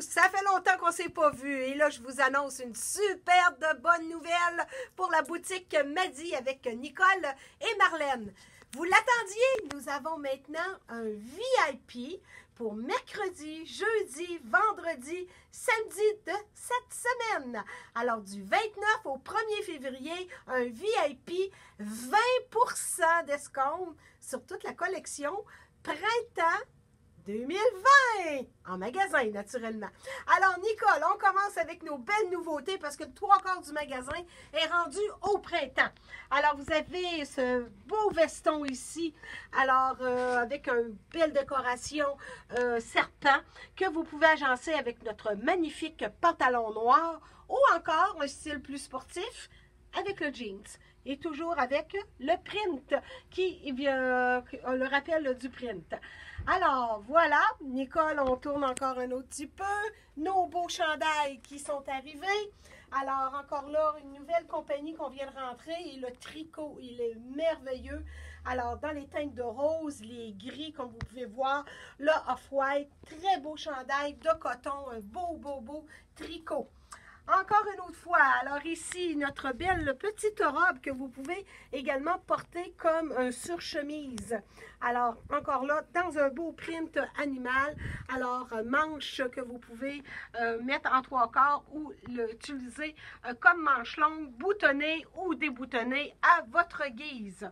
Ça fait longtemps qu'on ne s'est pas vu et là, je vous annonce une super de bonne nouvelle pour la boutique Madi avec Nicole et Marlène. Vous l'attendiez, nous avons maintenant un VIP pour mercredi, jeudi, vendredi, samedi de cette semaine. Alors, du 29 au 1er février, un VIP 20% d'escompte sur toute la collection Printemps 2020, en magasin, naturellement. Alors, Nicole, on commence avec nos belles nouveautés parce que le 3/4 du magasin est rendu au printemps. Alors, vous avez ce beau veston ici, alors avec une belle décoration serpent que vous pouvez agencer avec notre magnifique pantalon noir ou encore un style plus sportif avec le jeans. Et toujours avec le print qui le rappel du print. Alors, voilà, Nicole, on tourne encore un autre petit peu. Nos beaux chandails qui sont arrivés. Alors, encore là, une nouvelle compagnie qu'on vient de rentrer. Et le tricot, il est merveilleux. Alors, dans les teintes de rose, les gris, comme vous pouvez voir, le off-white, très beau chandail de coton, un beau tricot. Encore une autre fois, alors ici, notre belle petite robe que vous pouvez également porter comme un surchemise. Alors, encore là, dans un beau print animal. Alors, manche que vous pouvez mettre en 3/4 ou l'utiliser comme manche longue, boutonnée ou déboutonnée à votre guise.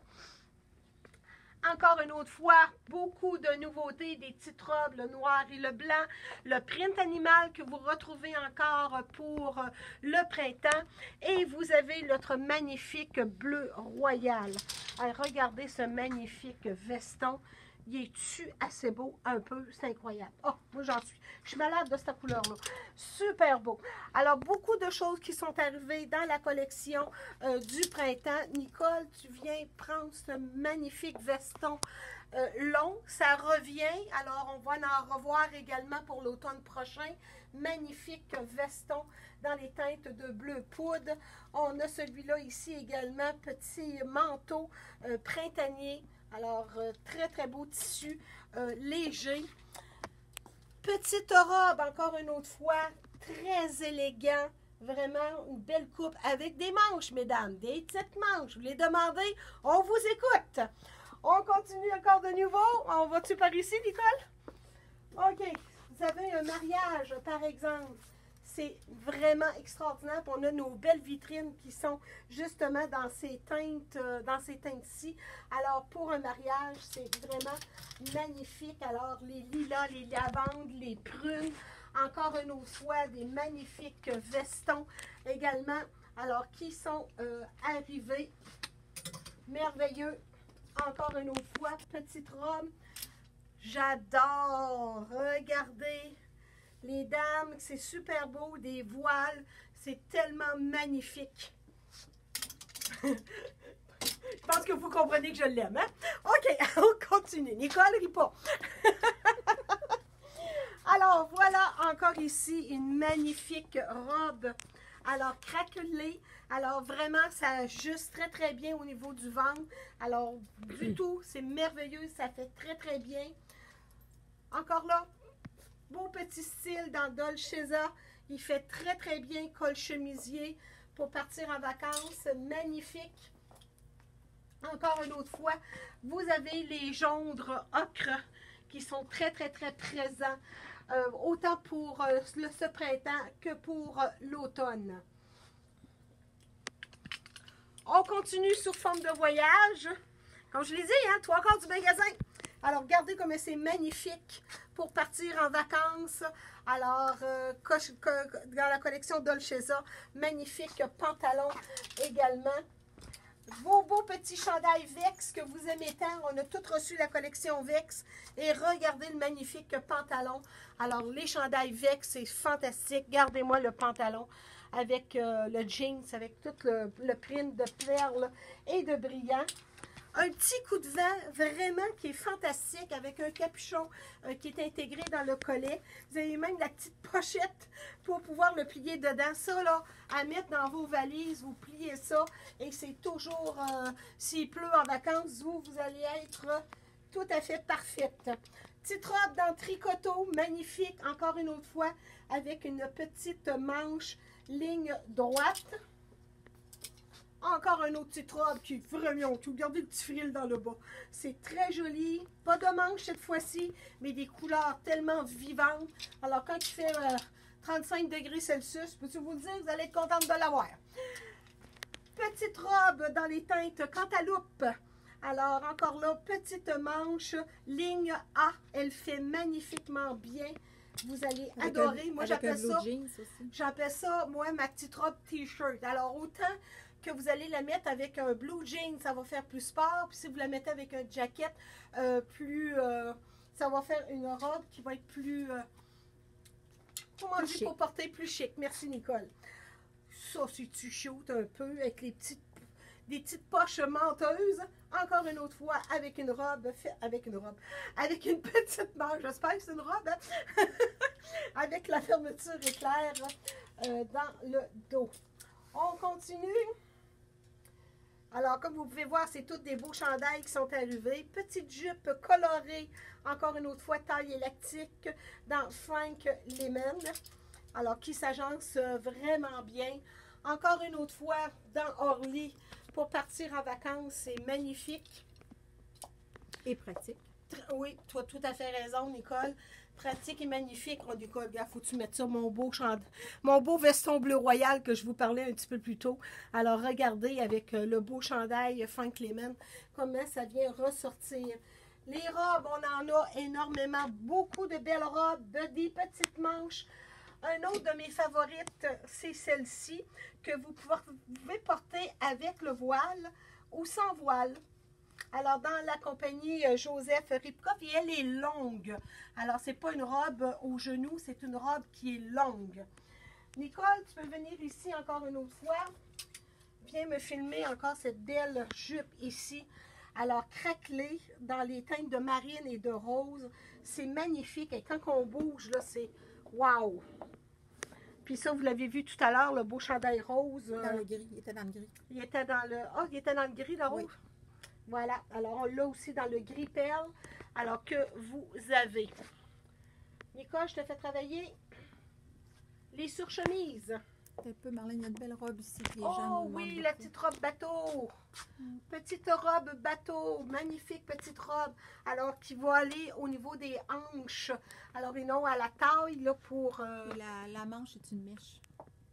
Encore une autre fois, beaucoup de nouveautés, des petites robes, le noir et le blanc, le print animal que vous retrouvez encore pour le printemps. Et vous avez notre magnifique bleu royal. Alors, regardez ce magnifique veston. Il est-tu assez beau? Un peu, c'est incroyable. Oh, moi je suis malade de cette couleur-là. Super beau. Alors, beaucoup de choses qui sont arrivées dans la collection du printemps. Nicole, tu viens prendre ce magnifique veston long. Ça revient. Alors, on va en revoir également pour l'automne prochain. Magnifique veston dans les teintes de bleu poudre. On a celui-là ici également, petit manteau printanier. Alors, très beau tissu, léger. Petite robe, encore une autre fois, très élégant. Vraiment une belle coupe avec des manches, mesdames, des petites manches. Vous les demandez, on vous écoute. On continue encore de nouveau. On va-tu par ici, Nicole? OK. Vous avez un mariage, par exemple. C'est vraiment extraordinaire. On a nos belles vitrines qui sont justement dans ces teintes-ci. Alors, pour un mariage, c'est vraiment magnifique. Alors, les lilas, les lavandes, les prunes. Encore une autre fois, des magnifiques vestons également. Alors, qui sont arrivés. Merveilleux. Encore une autre fois, petite robe. J'adore. Regardez. Les dames, c'est super beau, des voiles, c'est tellement magnifique. Je pense que vous comprenez que je l'aime, hein? OK, on continue. Nicole, ris pas. Alors, voilà encore ici une magnifique robe. Alors, craquelée. Alors, vraiment, ça ajuste très bien au niveau du ventre. Alors, du tout, c'est merveilleux, ça fait très bien. Encore là, beau petit style dans Dolcezza. Il fait très bien col chemisier pour partir en vacances. Magnifique. Encore une autre fois, vous avez les gendres ocre qui sont très présents. Autant pour ce printemps que pour l'automne. On continue sous forme de voyage. Comme je l'ai dit, hein, 3/4 du magasin. Alors, regardez comme c'est magnifique pour partir en vacances. Alors, dans la collection Dolcezza, magnifique pantalon également. Vos beaux petits chandails Vex que vous aimez tant. On a tous reçu la collection Vex. Et regardez le magnifique pantalon. Alors, les chandails Vex, c'est fantastique. Gardez-moi le pantalon avec le jeans, avec tout le print de perles et de brillants. Un petit coup de vent vraiment qui est fantastique avec un capuchon qui est intégré dans le collet. Vous avez même la petite pochette pour pouvoir le plier dedans. Ça, là, à mettre dans vos valises, vous pliez ça et c'est toujours, s'il pleut en vacances, vous allez être tout à fait parfaite. Petite robe dans tricoto, magnifique, encore une autre fois, avec une petite manche ligne droite. Encore une autre petite robe qui est vraiment tout. Regardez le petit fil dans le bas. C'est très joli. Pas de manche cette fois-ci, mais des couleurs tellement vivantes. Alors, quand il fait 35 degrés Celsius, peux-tu vous le dire, vous allez être contente de l'avoir. Petite robe dans les teintes Cantaloupe. Alors, encore là, petite manche, ligne A. Elle fait magnifiquement bien. Vous allez adorer. Moi, j'appelle ça, moi, ma petite robe t-shirt. Alors, autant que vous allez la mettre avec un blue jean, ça va faire plus sport. Puis si vous la mettez avec un jacket, ça va faire une robe qui va être plus, comment on dit, pour porter plus chic. Merci, Nicole. Ça, c'est-tu shoot un peu avec des petites poches menteuses. Encore une autre fois, avec une robe, avec une petite manche. J'espère que c'est une robe, hein? Avec la fermeture éclair dans le dos. On continue. Alors, comme vous pouvez voir, c'est tous des beaux chandails qui sont arrivés. Petite jupe colorée, encore une autre fois, taille élastique dans Frank Lemon. Alors, qui s'agence vraiment bien. Encore une autre fois, dans Orly, pour partir en vacances, c'est magnifique. Et pratique. Oui, tu as tout à fait raison, Nicole. Pratique et magnifique. Oh, Nicole, regarde, faut-tu mettre ça, mon beau veston bleu royal que je vous parlais un petit peu plus tôt. Alors, regardez avec le beau chandail Frank Lemon, comment ça vient ressortir. Les robes, on en a énormément. Beaucoup de belles robes, des petites manches. Un autre de mes favorites, c'est celle-ci, que vous pouvez porter avec le voile ou sans voile. Alors, dans la compagnie Joseph Ripkoff, et elle est longue. Alors, c'est pas une robe au genou, c'est une robe qui est longue. Nicole, tu peux venir ici encore une autre fois. Viens me filmer encore cette belle jupe ici. Alors, craquelée dans les teintes de marine et de rose. C'est magnifique. Et quand on bouge, là, c'est wow! Puis ça, vous l'avez vu tout à l'heure, le beau chandail rose. Dans le gris, il était dans le gris. Il était dans le... Ah, il était dans le gris, le rose? Oui. Voilà. Alors, on l'a aussi dans le gris perle. Alors que vous avez. Nicole, je te fais travailler les surchemises. Un peu, Marlène, il y a une belle robe ici. Que les oh gens oui, la petite robe bateau. Petite robe bateau. Magnifique petite robe. Alors, qui va aller au niveau des hanches. Alors, et non à la taille, là, pour... La manche est une mèche.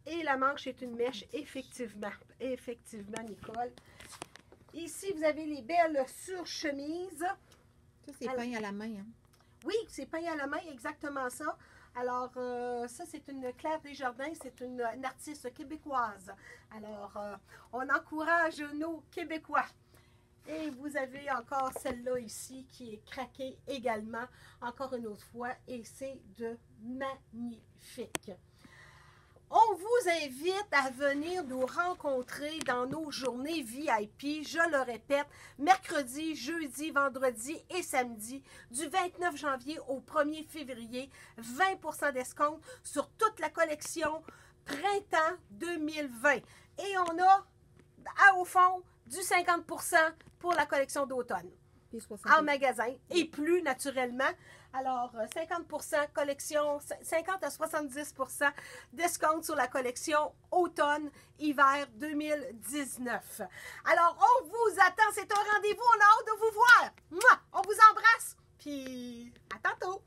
Et la manche est une mèche, effectivement. Effectivement, Nicole. Ici, vous avez les belles surchemises. Ça, c'est peint à la main. Hein? Oui, c'est peint à la main, exactement ça. Alors, ça, c'est une Claire Desjardins, c'est une artiste québécoise. Alors, on encourage nos Québécois. Et vous avez encore celle-là ici qui est craquée également, encore une autre fois, et c'est de magnifique. On vous invite à venir nous rencontrer dans nos journées VIP, je le répète, mercredi, jeudi, vendredi et samedi, du 29 janvier au 1er février, 20% d'escompte sur toute la collection Printemps 2020. Et on a, au fond, du 50% pour la collection d'automne. En magasin et plus naturellement. Alors, 50% collection, 50 à 70% d'escompte sur la collection automne-hiver 2019. Alors, on vous attend. C'est un rendez-vous. On a hâte de vous voir. Mouah! On vous embrasse. Puis, à tantôt.